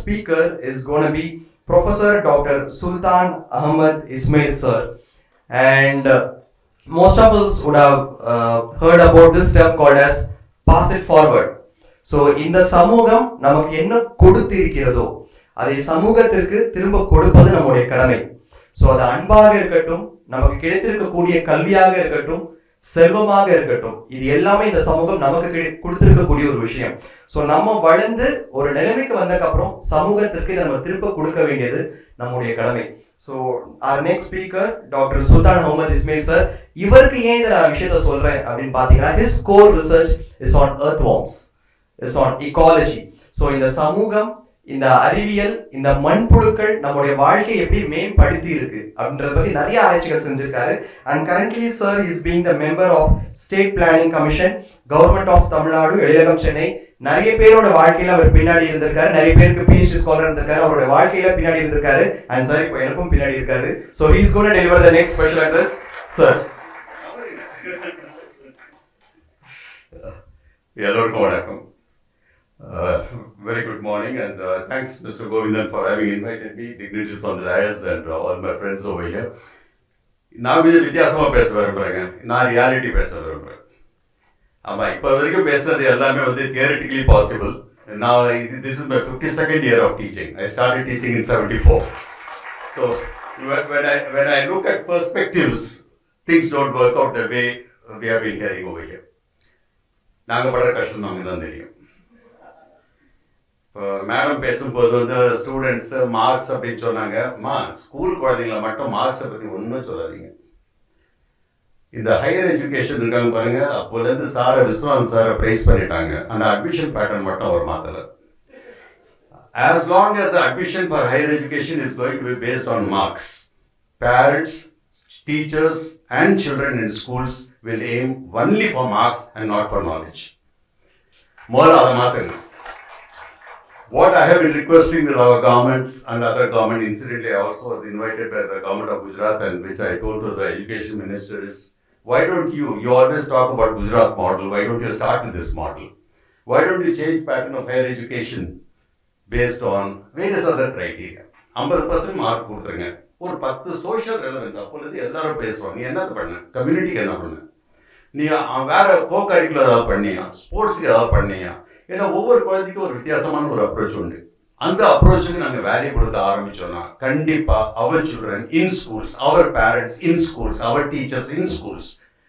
speaker is going to be Professor Dr. Sultan Ahmed Ismail sir. And most of us would have heard about this term called as pass it forward. So இந்த சமூகம் நமக்கு என்ன கொடுத்திருக்கிறதோ அதை சமூகத்திற்கு திரும்ப கொடுப்பது நம்முடைய கடமை. ஸோ அது அன்பாக இருக்கட்டும், நமக்கு கிடைத்திருக்கக்கூடிய கல்வியாக இருக்கட்டும், செல்வமாக இருக்கட்டும், இது எல்லாமே இந்த சமூகம் நமக்கு கொடுத்திருக்கக்கூடிய ஒரு விஷயம். ஸோ நம்ம வளர்ந்து ஒரு நிலைமைக்கு வந்ததுக்கப்புறம் சமூகத்திற்கு இதை நம்ம திரும்ப கொடுக்க வேண்டியது நம்முடைய கடமை. So our next speaker doctor Sultan Ahmed Ismail sir. இவருக்கு ஏன் இதை நான் விஷயத்த சொல்றேன் அப்படின்னு பார்த்தீங்கன்னா, his core research is on earthworms, is on ecology. So இந்த சமூகம், இந்த அறிவியல், இந்த மண்புழுக்கள் நம்முடைய வாழ்க்கையை எப்படி மேம்படுத்தி இருக்கு அப்படின்றத பத்தி நிறைய ஆராய்ச்சிகள் செஞ்சிருக்காரு. And currently sir is being the member of state planning commission, government of Tamil Nadu, Ezhilagam Chennai. நிறைய பேரோட வாழ்க்கையில அவர் பின்னாடி இருந்திருக்காரு, நிறைய பேருக்கு PhD ஸ்காலர் இருந்திருக்காரு, அவரோட வாழ்க்கையில பின்னாடி இருந்திருக்காரு. அண்ட் சார் இப்போ எனக்கும் பின்னாடி இருக்காரு. So he is going to deliver the next special address. Sir. எல்லோருக்கும் வணக்கம். Very good morning and thanks Mr. Govindan for having invited me, dignitaries on the dais and all my friends over here. நான் கொஞ்சம் வித்தியாசமாக பேச விரும்புகிறேங்க. நான் reality பேச விரும்புகிறேன். ஆமாம், இப்போ வரைக்கும் பேசுறது எல்லாமே வந்து தியரிட்டிக்கலி பாசிபிள். நான் this is my 52nd year of teaching. I started teaching in 74. So when I look at perspectives, things don't work out the way we have been hearing over here. நாங்கள் படுற கஷ்டம் நமக்கு தான் தெரியும். இப்போ madam பேசும்போது வந்து ஸ்டூடெண்ட்ஸு மார்க்ஸ் அப்படின்னு சொன்னாங்கம்மா, ஸ்கூல் குழந்தைங்களை மட்டும் மார்க்ஸை பற்றி ஒன்றும் சொல்லாதீங்க. இந்த ஹையர் எஜுகேஷன் இருக்காங்க பாருங்க, அப்போலேருந்து சாரை விஸ்வநாத் சாரை ப்ரைஸ் பண்ணிட்டாங்க. அந்த அட்மிஷன் பேட்டர்ன் மட்டும் அவர் மாற்றலை. As long as the admission for higher education is going to be based on marks, parents, teachers and children in schools will aim only for marks and not for knowledge. More அதை மாற்றுங்க. What I have been requesting with our governments and other government, incidentally I also was invited by the government of Gujarat, and which I told to the education minister is, why don't you always talk about Gujarat model, why don't you start with this model? Why don't you change pattern of higher education based on various other criteria? 50% mark கொடுத்துருங்க, ஒரு 10 social relevance. அப்போது எல்லாரும் பேசுவாங்க, நீ என்னது பண்ண, கம்யூனிட்டிக்கு என்ன பண்ண, நீ வேற கோ கரிக்குலர் ஏதாவது பண்ணியா, ஸ்போர்ட்ஸுக்கு ஏதாவது பண்ணியா. ஏன்னா ஒவ்வொரு குழந்தைக்கும் ஒரு வித்தியாசமான ஒரு அப்ரோச் உண்டு. அந்த அப்ரோச்சுக்கு நாங்கள் வேல்யூ கொடுக்க ஆரம்பிச்சோம்னா கண்டிப்பாக our children in schools, our parents in schools, our teachers in schools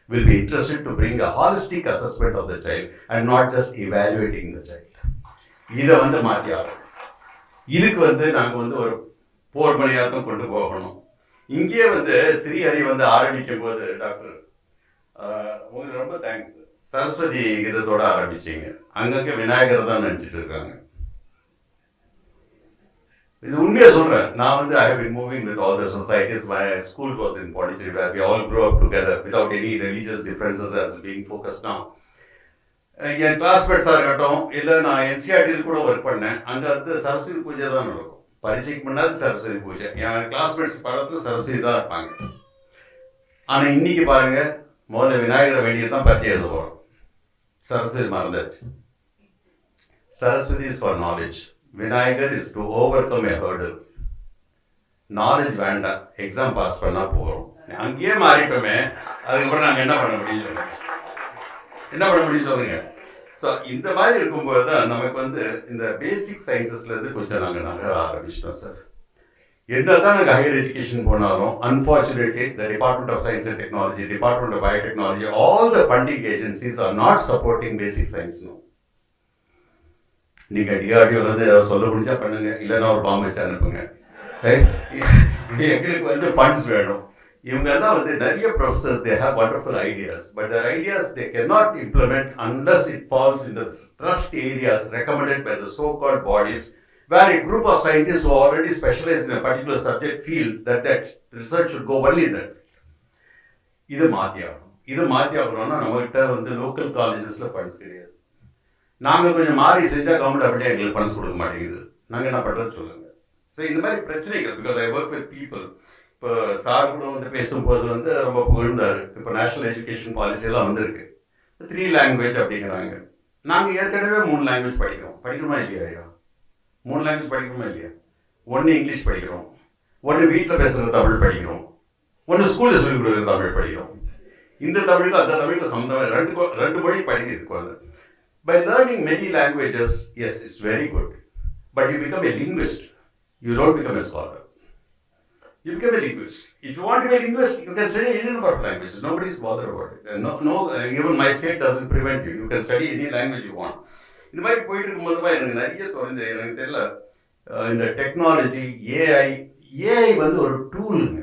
will be interested to bring a holistic assessment of the child and not just evaluating the child. இதை வந்து மாற்றி ஆகும். இதுக்கு வந்து நாங்கள் வந்து ஒரு போர் மணியாத்தான் கொண்டு போகணும். இங்கேயே வந்து ஸ்ரீஹரி வந்து ஆரம்பிக்கும் போது டாக்டர் உங்களுக்கு ரொம்ப தேங்க்ஸ், சரஸ்வதி கீதத்தோட ஆரம்பிச்சிங்க. அங்கங்கே விநாயகர் தான் நினச்சிட்டு இருக்காங்க. இது உண்மையாக சொல்கிறேன். நான் வந்து I have been moving with all the societies. My school was in Pondicherry where we all grew up together without any religious differences as being focused now. என் கிளாஸ்மேட்ஸாக இருக்கட்டும், இல்லை நான் NCERT கூட ஒர்க் பண்ணேன். அங்கே வந்து சரஸ்வதி பூஜை தான் நடக்கும். பரீட்சைக்கு முன்னாடி சரஸ்வதி பூஜை. என் கிளாஸ்மேட்ஸ் படத்தில் சரஸ்வதி தான் இருப்பாங்க. ஆனால் இன்னைக்கு பாருங்கள், முதல்ல விநாயகரை வேண்டியது தான் பரீட்சை எழுத போகிறோம். சரஸ்வதி மறந்தாச்சு. Saraswati is for knowledge, Vinayagar is to overcome a hurdle. Knowledge வேண்டாம், எக்ஸாம் பாஸ் பண்ணால் போகிறோம். அங்கேயே மாறிட்டோமே, அதுக்கப்புறம் நாங்கள் என்ன பண்ண முடியும் சொல்லுங்கள், என்ன பண்ண முடியும் சொல்லுங்கள். ஸோ இந்த மாதிரி இருக்கும்போது தான் நமக்கு வந்து இந்த பேசிக் சயின்சஸ்லேருந்து கொஞ்சம் நாங்கள் நகர ஆரம்பிச்சிட்டோம் சார். என்ன தான் நாங்கள் ஹையர் எஜுகேஷன் போனாலும் unfortunately the department of science and technology, department of biotechnology, all the funding agencies are not supporting basic science. No, நீங்கள் டிஆர்டிஓலேருந்து ஏதாவது சொல்ல முடிஞ்சா பண்ணுங்க, இல்லைன்னா ஒரு பாம்பு வச்சு அனுப்புங்க. ரைட், எங்களுக்கு வந்து ஃபண்ட்ஸ் வேணும். இவங்கெல்லாம் வந்து நிறைய professors, they have wonderful ideas, but their ideas they can not implement unless it falls in the trust areas recommended by the so called bodies, where a group of scientists who already specialize in a particular subject feel that research should go only in that. இது மாற்றி ஆகணும்னா நம்மகிட்ட வந்து local காலேஜஸில் funds கிடையாது. நாங்கள் கொஞ்சம் மாறி செஞ்சால் கவர்மெண்ட் அப்படியே எங்களுக்கு ஃபண்ட்ஸ் கொடுக்க மாட்டேங்குது. நாங்கள் என்ன பண்ணுறது சொல்லுங்கள். ஸோ இந்த மாதிரி பிரச்சனைகள், because I work with people. இப்போ சார் கூட வந்து பேசும்போது வந்து ரொம்ப புகழ்ந்தார். இப்போ நேஷனல் எஜுகேஷன் பாலிசியெல்லாம் வந்திருக்கு, 3 லாங்குவேஜ் அப்படிங்கிறாங்க. நாங்கள் ஏற்கனவே 3 லாங்குவேஜ் படிக்கிறோமா இல்லையா? 3 லாங்குவேஜ் படிக்கிறோமா இல்லையா? ஒன்று இங்கிலீஷ் படிக்கிறோம், ஒன்று வீட்டில் பேசுகிற தமிழ் படிக்கிறோம், ஒன்று ஸ்கூலில் சொல்லிக் கொடுக்குற தமிழ் படிக்கிறோம். இந்த தமிழுக்கு அந்த தமிழுக்கு சம்மந்தம் ரெண்டு மொழி படிக்கிறது. By learning many languages, yes, it's very good. But you become a linguist. You don't become a scholar. You become a linguist. If you want to be a linguist, you can study any number of languages. Nobody is bothered about it. Even my state doesn't prevent you. You can study any language you want. இந்த மாதிரி போயிட்டு இருக்கும்போது தான் எனக்கு நிறைய தோணுது. எனக்கு தெரியல, இந்த டெக்னாலஜி, ஏஐ வந்து ஒரு டூலுங்க.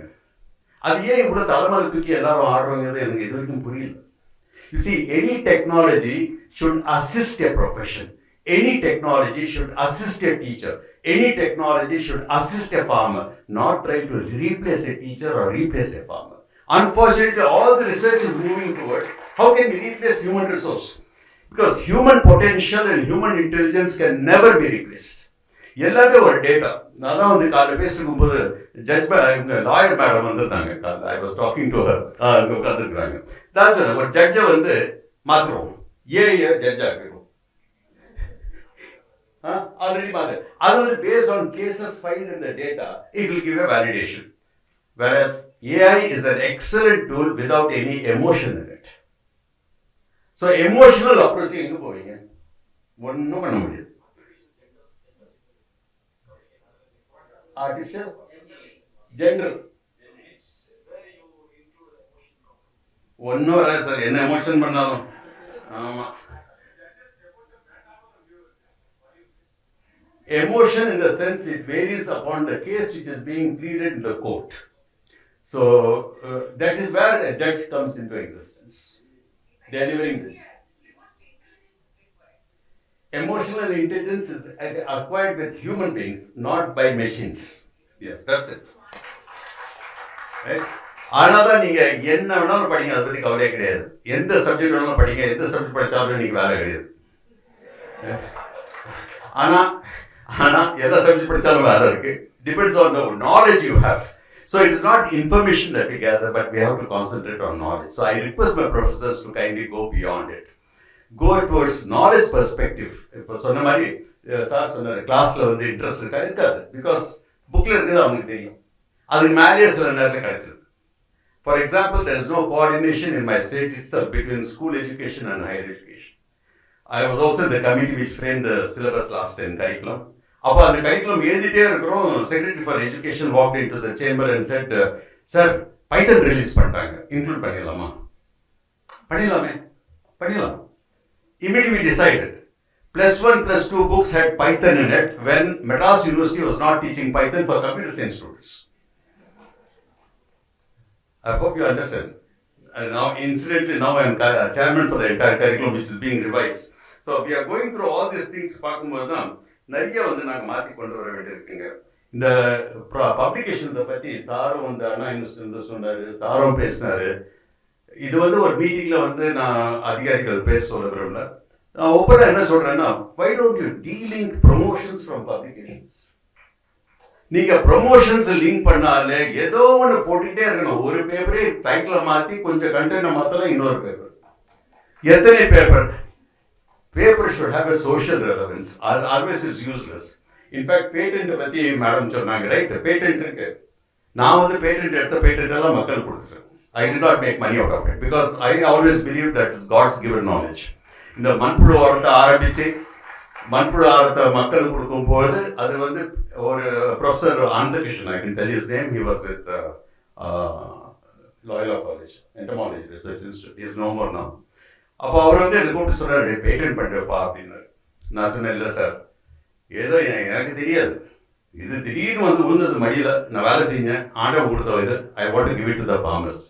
அது ஏன் இவ்வளோ தலைமையில் தூக்கி எல்லாரும் ஆடுறோங்கிறது எனக்கு இது வரைக்கும் புரியல. You see, any technology should assist a profession. Any technology should assist a teacher. Any technology should assist a farmer, not try to replace a teacher or replace a farmer. Unfortunately, all the research is moving towards how can we replace human resource? Because human potential and human intelligence can never be replaced. எல்லாமே ஒரு data. நான் தான் வந்து காலையில் பேசிருக்கும்போது இவங்க lawyer madam வந்துருந்தாங்க. I was talking to her. அங்கே உட்காந்துருக்குறாங்க. நான் சொன்னேன், ஒரு ஜட்ஜை வந்து மாற்றுறோம், ஏஐ ஜட்ஜாக இருக்கும். Already matter. Other based on cases filed in the data, it will give a validation. Whereas AI is an excellent tool without any emotion in it. So emotional approach எங்க போவீங்க? ஒன்றும் பண்ண முடியாது. Artificial, general. ஒன்றும் வராது sir, என்ன emotion பண்ணாலும். ஆமாம், emotion in the sense it varies upon the case which is being pleaded in the court. So that is where a judge comes into existence, delivering this. Emotional intelligence is acquired with human beings, not by machines. Yes, that's it. Right? ஆனால் நீங்கள் என்ன வேணாலும் படிங்க, அதை பற்றி கவலையே கிடையாது. எந்த சப்ஜெக்ட் வேணாலும் படிங்க, எந்த சப்ஜெக்ட் படித்தாலும் நீங்கள் வேலை கிடையாது. ஆனால் எல்லா சப்ஜெக்ட் படித்தாலும் வேலை இருக்கு. Depends on the knowledge you have. So it is not information that we gather, but we have to concentrate on knowledge. So I request my professors to kindly go beyond it. Go towards knowledge perspective. இப்போ சொன்ன மாதிரி sir சொன்னார், கிளாஸில் வந்து interest இருக்காது. Because புக்கில் இருக்குது அவங்களுக்கு தெரியும். அதுக்கு மேலேயே சில நேரத்தில் கிடைச்சிருக்கு. For example, there is no coordination in my state itself between school education and higher education. I was also in the committee which framed the syllabus last time curriculum. அப்போ அந்த கரிக்குலம் எழுதிட்டே இருக்கிறோம். Secretary for education walked into the chamber and set, sir Python release பண்ணிட்டாங்க, include பண்ணிடலாமா? பண்ணிடலாம். Immediately we decided. +1, +2 books had Python in it when Madras University was not teaching Python for computer science students. I hope you understand. And now, incidentally, now I am chairman for the entire curriculum which is being revised. So we are going through all these things. பார்க்கும்போது தான் நிறைய வந்து நாங்கள் மாற்றி கொண்டு வர வேண்டியிருக்குங்க. இந்த பப்ளிகேஷன்ஸை பற்றி சாரும் வந்து அண்ணா யூனிவர்சிட்டி சொன்னார், சாரும் பேசினார். இது வந்து ஒரு மீட்டிங்கில் வந்து நான் அதிகாரிகள் பேர் சொல்ல விரும்பல. நான் ஒப்பந்தம் என்ன சொல்கிறேன்னா, why don't you de-link promotions from publications? நீங்கள் ப்ரொமோஷன்ஸ் லிங்க் பண்ணாலே ஏதோ ஒன்று போட்டுகிட்டே இருக்கணும். ஒரு பேப்பரே டைட்டில் மாற்றி கொஞ்சம் கண்டென்ட்டை மாற்றலாம், இன்னொரு பேப்பர். எத்தனை paper? Paper should have a social relevance. Otherwise it's useless. In fact, patent பற்றி மேடம் சொன்னாங்க, ரைட்? பேட்டன்ட் இருக்கு. நான் வந்து பேட்டன்ட் எடுத்த பேட்டன்ட் எல்லாம் மக்கள் கொடுத்துட்டேன். I did not make money out of it because I always believe that is God's given knowledge. இந்த மண்புழு ஆரத்தை ஆரம்பித்து மண்புழு ஆரத்தை மக்களுக்கு கொடுக்கும்போது அது வந்து ஒரு professor Ananthakrishnan, I can tell his name, he was with Loyola College, Entomology Research Institute. He is no more now. அப்போ அவர் வந்து என்னை கூப்பிட்டு சொன்னார், பேட்டன்ட் பண்ணுறப்பா அப்படின்னாரு. நான் சொன்னேன், இல்லை சார், ஏதோ எனக்கு தெரியாது, இது திடீர்னு வந்து விழுந்தது மடியில், நான் வேலை செஞ்சேன், ஆண்டவன் கொடுத்த இது, ஐ want to give it to the farmers.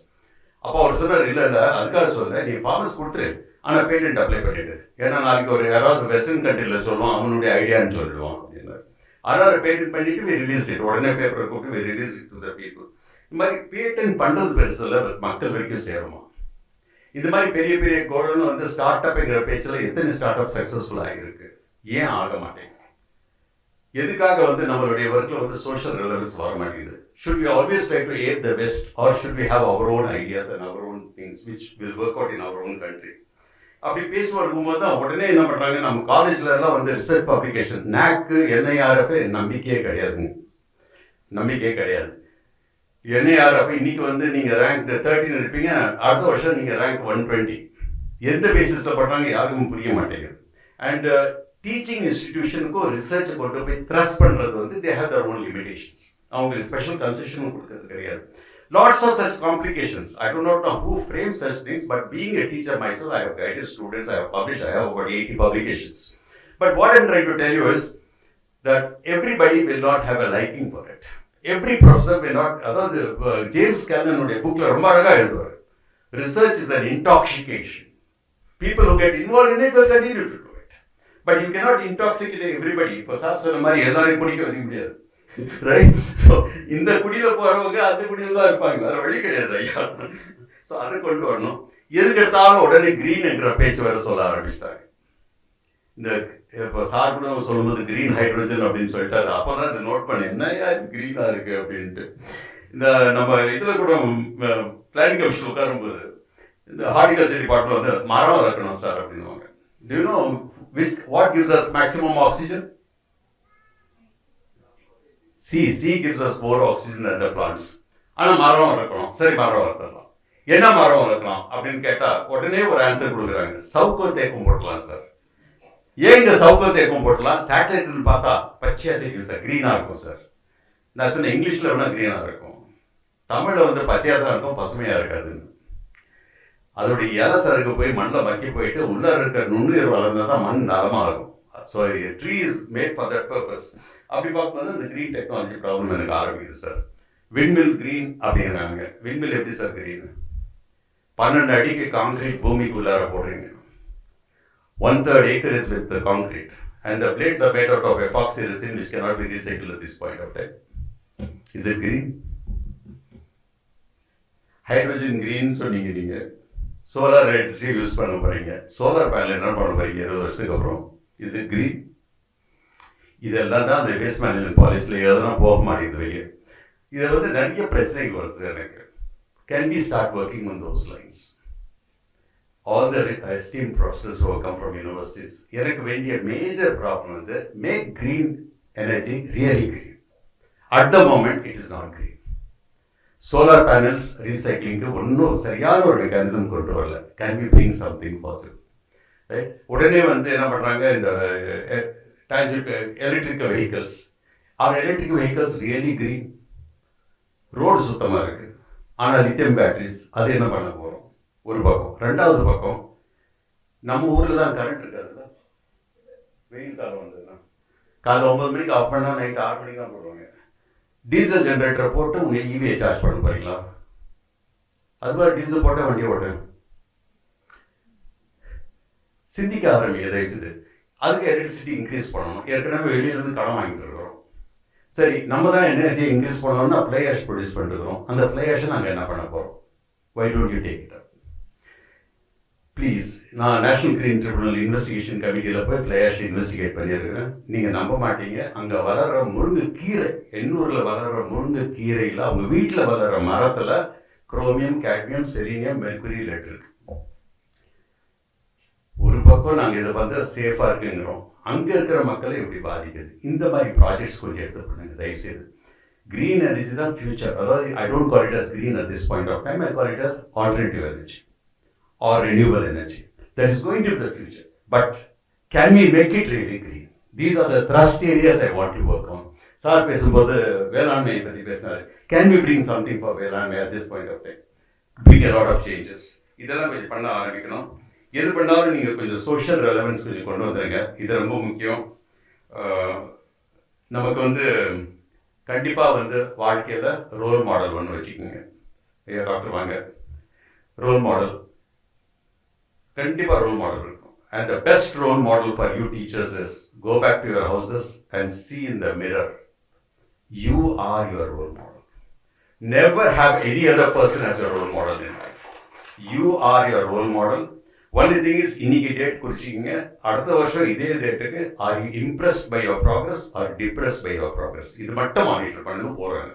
அப்போ அவர் சொன்னார், இல்லை அதுக்காக சொல்ல, நீ ஃபார்மர்ஸ் கொடுத்துரு, ஆனால் பேட்டன்ட் அப்ளை பண்ணிவிடு. ஏன்னா நாளைக்கு ஒரு யாராவது வெஸ்டர்ன் கண்ட்ரியில் சொல்லுவான், அவனுடைய ஐடியான்னு சொல்லிடுவான் அப்படின்னாரு. அதனால் பேட்டன்ட் பண்ணிவிட்டு வி ரிலீஸ் இட், உடனே பேப்பரை கூப்பிட்டு we release it to the people. இந்த மாதிரி பேட்டன்ட் பண்ணுறது பெருசில் மக்கள் வரைக்கும் சேருமா? இந்த மாதிரி பெரிய பெரிய கோல்னு வந்து ஸ்டார்ட் அப்ங்கிற பேச்சில் எத்தனை ஸ்டார்ட் அப் சக்ஸஸ்ஃபுல் ஆகிருக்கு, ஏன் ஆக மாட்டேங்குது? எதுக்காக வந்து நம்மளுடைய ஒர்க்கில் வந்து சோஷியல் ரெலவன்ஸ் வர மாட்டேங்குது? Should we always try to aid the West or should we have our own ideas and our own things which will work out in our own country? அப்படி பேசுவோம் இருக்கும்போது தான் உடனே என்ன பண்ணுறாங்க, நம்ம காலேஜ்லலாம் வந்து ரிசர்ச் பப்ளிகேஷன் NAC NIRF நம்பிக்கையே கிடையாதுங்க, நம்பிக்கையே கிடையாது. NIRF இன்னைக்கு வந்து நீங்கள் ரேங்க் 13 இருப்பீங்க, அடுத்த வருஷம் நீங்கள் ரேங்க் 120. எந்த பேசிஸில் பண்ணுறாங்க யாருக்கும் புரிய மாட்டேங்குது. அண்ட் டீச்சிங் இன்ஸ்டிடியூஷனுக்கும் ரிசர்ச் கொண்டு போய் த்ரஸ்ட் பண்ணுறது வந்து they have their own limitations. அவங்களுக்கு ஸ்பெஷல் கன்செஷனும் கொடுக்கறது கிடையாது. Lots of such complications. I do not know who frames such things, but being a teacher myself, I have guided students, I have published, I have over 80 publications. But what I'm trying to tell you is that everybody will not have a liking for it. Every professor will not, அதாவது James கேலனுடைய புக்கில் ரொம்ப அழகாக எழுதுவார், research is an intoxication. People who get involved in it will continue to do it. But you cannot intoxicate everybody. இப்போ sir சொன்ன மாதிரி எல்லாரையும் குடிக்க வைக்க முடியாது, ரைட்? ஸோ இந்த குடியில் போகிறவங்க அந்த குடியில் தான் இருப்பாங்க, வேறு வழி கிடையாது ஐயா. ஸோ அதை கொண்டு வரணும். எதுக்கு எடுத்தாலும் உடனே க்ரீன் என்கிற பேச்சு வேறு சொல்ல ஆரம்பிச்சிட்டாங்க. இந்த இப்போ சார் கூட சொல்லும்போது க்ரீன் ஹைட்ரோஜன் அப்படின்னு சொல்லிட்டாரு. அப்போ தான் இதை நோட் பண்ணேன், என்னையா க்ரீனாக இருக்குது அப்படின்ட்டு. இந்த நம்ம இதில் கூட பிளானிங் கமிஷன் உட்காரும்போது இந்த ஹார்டிகல்ச்சர் டிபார்ட்மெண்ட் வந்து மரம் இருக்கணும் சார் அப்படின்வாங்க. Do you know what gives us maximum oxygen? C gives us more oxygen than the plants. ஆனால் மரம் வளர்க்கணும். சரி, மரம் வளர்த்தலாம். என்ன மரம் வளர்க்கலாம் அப்படின்னு கேட்டால் உடனே ஒரு ஆன்சர் கொடுக்குறாங்க, சவுக்கு தேக்கம் போட்டலாம் சார். ஏன் இந்த சவுக்கு தேக்கம் போட்டலாம்? சேட்டலைட்னு பார்த்தா பச்சையாக தெரியும் சார், க்ரீனாக இருக்கும் சார். நான் சொன்னேன் இங்கிலீஷில் வேணால் க்ரீனாக இருக்கும், தமிழில் வந்து பச்சையாக தான் இருக்கும், பசுமையாக இருக்காதுன்னு. அதோடைய இலை சருக்கு போய் மண்ணில் மக்கி போயிட்டு உள்ளே இருக்கிற நுண்ணுயிர் வளர்ந்தால் தான் மண் நலமாக இருக்கும். So tree is made for that purpose. அப்படி பார்க்கும்போது இந்த க்ரீன் டெக்னாலஜி ப்ராப்ளம் எனக்கு ஆரம்பிக்குது சார். விண்மில் க்ரீன் அப்படிங்கிறாங்க. விண்மில் எப்படி சார் க்ரீன்? 12 அடிக்கு காங்கிரீட் பூமிக்கு உள்ளார போடுறீங்க. 1/3 acre is with the concrete and the blades are made out of epoxy resin which cannot be recycled at this point of time. Is it green? Hydrogen green சொன்னீங்க நீங்க. Solar electricity use பண்ண போறீங்க. Solar panel என்ன பண்ண போறீங்க 20 வருஷத்துக்கு அப்புறம்? Is it green? இதெல்லாம் தான் அந்த வேஸ்ட் மேனேஜ்மெண்ட் பாலிசியில் எதுனா போக மாட்டேங்குது வெளியே. இதில் வந்து நிறைய பிரச்சனைகள் வருது எனக்கு. Can we start working on those lines? All the esteemed professors who have come from universities, எனக்கு வேண்டிய மேஜர் ப்ராப்ளம் வந்து make green energy really green. At the moment it is not green. Solar panels ரீசைக்ளிங்க்கு ஒன்றும் சரியான ஒரு mechanism கொண்டு வரல. Can we bring something possible? Right? உடனே வந்து என்ன பண்ணுறாங்க, இந்த electrical vehicles. Are electric vehicles really green? Road சுத்தமாக இருக்குது, ஆனால் லித்தியம் பேட்டரிஸ் அது என்ன பண்ண போகிறோம்? ஒரு பக்கம். ரெண்டாவது பக்கம், நம்ம ஊரில் தான் கரண்ட் இருக்காதுல்ல. வெயில் காலம் வந்ததுன்னா காலைல 9 மணிக்கு ஆஃப் பண்ணால் நைட்டு 6 மணிக்கு தான் போடுவாங்க. டீசல் ஜென்ரேட்டரை போட்டு உங்கள் இவியை சார்ஜ் பண்ண போகிறீங்களா? அதுபோல் டீசல் போட்டால் வண்டியை ஓட்டும். சிந்திக்க ஆரம்பிங்க தயவுசெய்து. அதுக்கு எலக்ட்ரிசிட்டி இன்க்ரீஸ் பண்ணணும். ஏற்கனவே வெளியிலேருந்து கடன் வாங்கிட்டு இருக்கிறோம். சரி, நம்ம தான் எனர்ஜியை இன்க்ரீஸ் பண்ணோம்னா ஃப்ளை ஆஷ் ப்ரொடியூஸ் பண்ணிருக்கிறோம். அந்த ஃப்ளை ஆஷை நாங்கள் என்ன பண்ண போகிறோம்? Why don't you take it up please? நான் நேஷனல் கிரீன் ட்ரிபியூனல் இன்வெஸ்டிகேஷன் கமிட்டியில் போய் ஃப்ளை ஆஷ் இன்வெஸ்டிகேட் பண்ணியிருக்கிறேன். நீங்கள் நம்ப மாட்டீங்க, அங்கே வளர்கிற முருங்கைக்கீரை, எண்ணூரில் வளர்கிற முருங்கைக்கீரையில் அவங்க வீட்டில் வளர்கிற மரத்தில் chromium, cadmium, selenium, mercury let இருக்கு. ஒரு பக்கம் நாங்கள் இதை வந்து சேஃபாக இருக்குங்கிறோம், அங்கே இருக்கிற மக்களை எப்படி பாதிக்குது? இந்த மாதிரி ப்ராஜெக்ட்ஸ் கொஞ்சம் எடுத்து பண்ணுங்க தயவுசெய்து. க்ரீன் எனர்ஜி தான் ஃபியூச்சர். அதாவது I don't call it as green at this point of time, I call it as alternative energy or renewal energy. That is going to be the future. But can we make it really green? These are the thrust areas I want to work on. Sir பேசும்போது வேளாண்மையை பற்றி பேசினார். Can we bring something for வேளாண்மை at this point of time? Bring a lot of changes. இதெல்லாம் கொஞ்சம் பண்ண ஆரம்பிக்கணும். எது பண்ணாலும் நீங்கள் கொஞ்சம் சோஷியல் ரெலவென்ஸ் கொஞ்சம் கொண்டு வந்துடுங்க. இது ரொம்ப முக்கியம். நமக்கு வந்து கண்டிப்பாக வந்து வாழ்க்கையில் ரோல் மாடல் ஒன்று வச்சுக்கோங்க. ஐயா டாக்டர் வாங்க, ரோல் மாடல் கண்டிப்பாக ரோல் மாடல் இருக்கும். And the best role model for you teachers is go back to your houses and see in the mirror. You are your role model. Never have any other person as your role model in life. You are your role model. Only thing is, இன்னைக்கு date குறிச்சிக்கிங்க. அடுத்த வருஷம் இதே டேட்டுக்கு are you impressed by your progress or depressed by your progress? இது மட்டும் monitor பண்ணுங்க போகிறாங்க.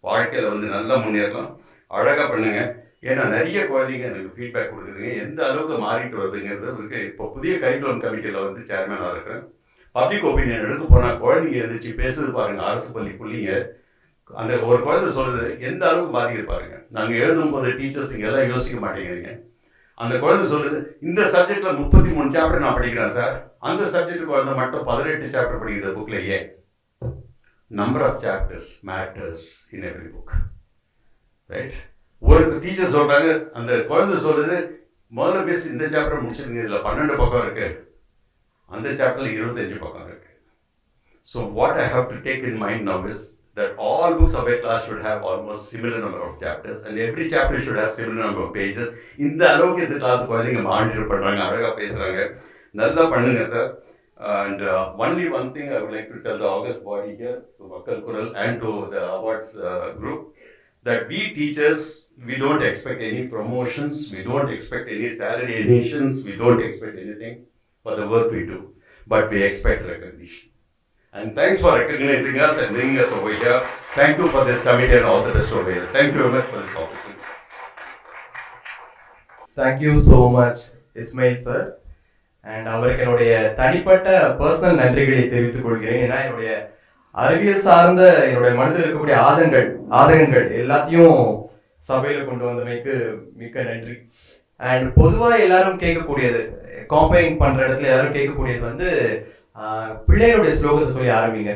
வாழ்க்கையில் வந்து நல்லா முன்னேறலாம். அழகாக பண்ணுங்க. ஏன்னா நிறைய குழந்தைங்க எனக்கு ஃபீட்பேக் கொடுக்குதுங்க, எந்த அளவுக்கு மாறிட்டு வருதுங்கிறது. இப்போ புதிய கரிக்குலம் கமிட்டியில் வந்து சேர்மனாக இருக்கிறேன். பப்ளிக் ஒப்பீனியன் எடுக்க போனால் குழந்தைங்க எழுந்திரிச்சு பேசுறது பாருங்கள், அரசு பள்ளி புள்ளிங்க. அந்த ஒரு குழந்தை சொல்லுது எந்த அளவுக்கு பாதிக்குது பாருங்க. நாங்கள் எழுதும்போது டீச்சர்ஸ் இங்கே எல்லாம் யோசிக்க மாட்டேங்கிறீங்க. அந்த குழந்தை சொல்லுது, இந்த சப்ஜெக்டில் 33 சாப்டர் நான் படிக்கிறேன் சார், அந்த சப்ஜெக்ட் குழந்தை மட்டும் 18 சாப்டர் படிக்கிறது புக்கில். ஏன்? Number of chapters matters in every book, right? ஒரு டீச்சர் சொல்கிறாங்க, அந்த குழந்தை சொல்லுது, முதல்ல பேசி இந்த சாப்டர் முடிச்சிருங்க, இதில் 12 பக்கம் இருக்கு, அந்த சாப்டரில் 25 பக்கம் இருக்கு. So what I have to take in mind now is that all books of a class should have almost similar number of chapters and every chapter should have similar number of pages. இந்த அளவுக்கு இந்த class குழந்தைங்க monitor பண்ணுறாங்க, அழகாக பேசுகிறாங்க, நல்லா பண்ணுங்க sir. And only one thing I would like to tell the August body here, to MAKKALKURAL and to the awards group, that we teachers, we don't expect any promotions, we don't expect any salary additions, we don't expect anything for the work we do, but we expect recognition. And thanks for recognizing us and bringing us over here. Thank you for this committee and all the rest over here. Thank you very much for this opportunity. Thank you so much, Ismail sir. And அவருக்கு என்னுடைய தனிப்பட்ட personal நன்றிகளை தெரிவித்துக் கொள்கிறேன். ஏன்னா என்னுடைய அறிவியல் சார்ந்த என்னுடைய மனதில் இருக்கக்கூடிய ஆதங்கங்கள் எல்லாத்தையும் சபையில் கொண்டு வந்தமைக்கு மிக்க நன்றி. அண்ட் பொதுவாக எல்லாரும் கேட்கக்கூடியது, காம்பைன் பண்ற இடத்துல எல்லாரும் கேட்கக்கூடியது வந்து, பிள்ளைகளுடைய ஸ்லோகத்தை சொல்லி ஆரம்பிங்க,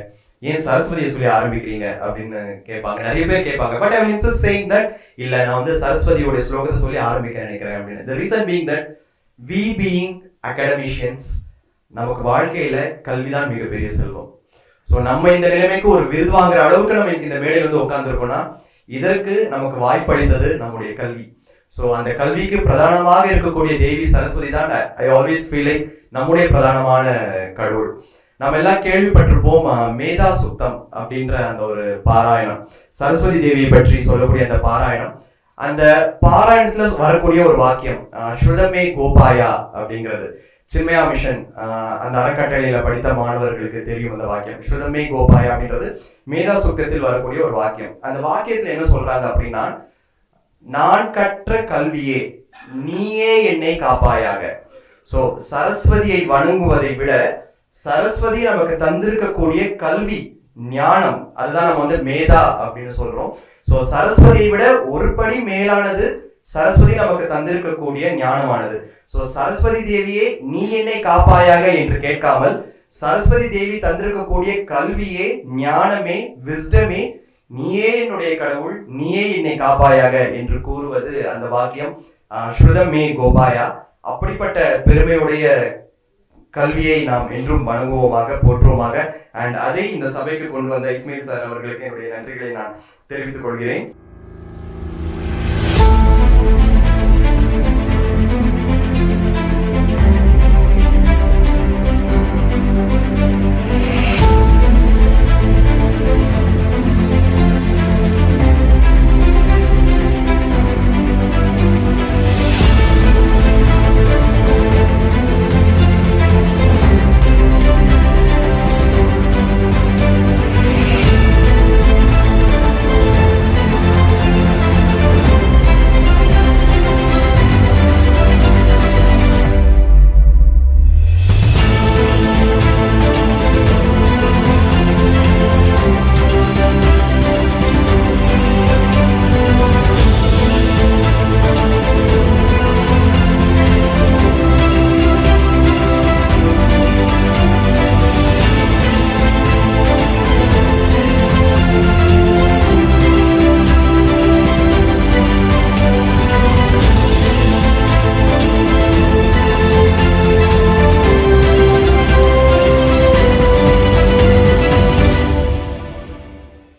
ஏன் சரஸ்வதியை சொல்லி ஆரம்பிக்கிறீங்க அப்படின்னு கேட்பாங்க, நிறைய பேர் கேட்பாங்க. But I will insist saying that இல்ல, நான் வந்து சரஸ்வதியோட ஸ்லோகத்தை சொல்லி ஆரம்பிக்க நினைக்கிறேன் அப்படின்னு. The reason being that we being academicians, நமக்கு வாழ்க்கையில கல்விதான் மிகப்பெரிய செல்வம். ஸோ நம்ம இந்த நிலைமைக்கு ஒரு விருது வாங்குற அளவுக்கு நம்ம இந்த மேடையில் வந்து உட்கார்ந்துருக்கோம்னா இதற்கு நமக்கு வாய்ப்பளித்தது நம்முடைய கல்வி. ஸோ அந்த கல்விக்கு பிரதானமாக இருக்கக்கூடிய தேவி சரஸ்வதி தான் ஐ ஆல்வேஸ் ஃபீல் லைக் நம்முடைய பிரதானமான கடவுள். நம்ம எல்லாம் கேள்விப்பட்டிருப்போம் மேதா சுத்தம் அப்படின்ற அந்த ஒரு பாராயணம், சரஸ்வதி தேவியை பற்றி சொல்லக்கூடிய அந்த பாராயணம். அந்த பாராயணத்துல வரக்கூடிய ஒரு வாக்கியம் ஸ்ருதமே கோபாயா அப்படிங்கிறது, சின்மயா மிஷன் அந்த அறக்கட்டளையில படித்த மாணவர்களுக்கு தெரியும் அந்த வாக்கியம். ஸ்ருதமே கோபாயா அப்படின்றது மேதா சுத்தத்தில் வரக்கூடிய ஒரு வாக்கியம். அந்த வாக்கியத்துல என்ன சொல்றாங்க அப்படின்னா, நான் கற்ற கல்வியே நீயே என்னை காப்பாயாக. சோ சரஸ்வதியை வணங்குவதை விட சரஸ்வதி நமக்கு தந்திருக்கக்கூடிய கல்வி ஞானம், அதுதான் நம்ம வந்து மேதா அப்படின்னு சொல்றோம். சோ சரஸ்வதியை விட ஒரு படி மேலானது சரஸ்வதி நமக்கு தந்திருக்கக்கூடிய ஞானமானது. சோ சரஸ்வதி தேவியே நீ என்னை காப்பாயாக என்று கேட்காமல், சரஸ்வதி தேவி தந்திருக்கக்கூடிய கல்வியே ஞானமே விஸ்டமே நீயே என்னுடைய கடவுள், நீயே என்னை காப்பாயாக என்று கூறுவது அந்த வாக்கியம் ஸ்ருதமே கோபாயா. அப்படிப்பட்ட பெருமையுடைய கல்வியை நாம் என்றும் வணங்குவோமாக, போற்றுவோமாக. அண்ட் அதை இந்த சபைக்கு கொண்டு வந்த இஸ்மாயில் சார் அவர்களுக்கு என்னுடைய நன்றிகளை நான் தெரிவித்துக் கொள்கிறேன்.